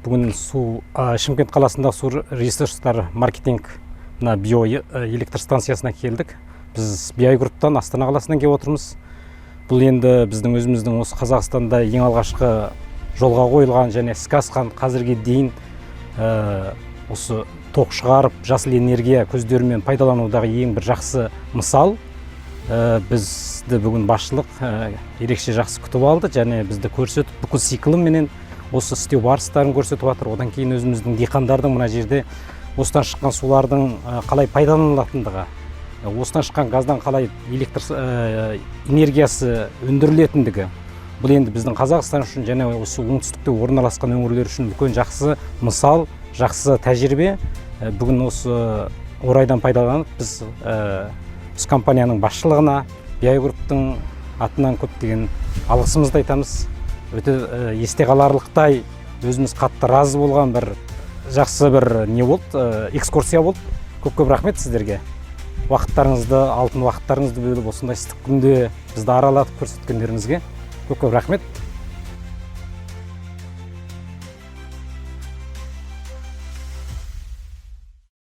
бүгін Шымкент қаласында су ресурстар маркетинг био электр станциясына келдік. Біз BI Групптан Астана қаласынан келіп отырмыз. Бұл енді біздің өзіміздің осы Қазақстанда ең алғашқы жолға қойылған және іске асқан қазірге дейін осы тоқ шығарып жасыл энергия көздерімен пайдаланудағы ең бір жақсы мысал. Бізді бүгін басшылық ерекше жақсы күтіп алды және бізді көрсетіп, бүкіл цикліменен осы істеу барыстарын көрсетіп жатыр. Одан кейін өзіміздің диқандардың мына жерде осыдан шыққан сулардың қалай пайдаланылатындығы, осыдан шыққан газдан қалай электр энергиясы өндірілетіндігі. Бұл енді біздің Қазақстан үшін және осы оңтүстікте орналасқан өңірлер үшін үлкен жақсы мысал, жақсы тәжірибе. Бүгін осы орайдан пайдаланып біз компанияның басшылығына, BI Групптың атынан көптеген алғысымызды айтамыз. Өте есте қаларлықтай өзіміз қатты разы болған бір жақсы бір не болды, экскурсия болды. Көп рахмет сіздерге. Уақыттарыңызды, алтын уақыттарыңызды бөліп осындай ыстық күнде бізді аралатып көрсеткендеріңізге көп рахмет.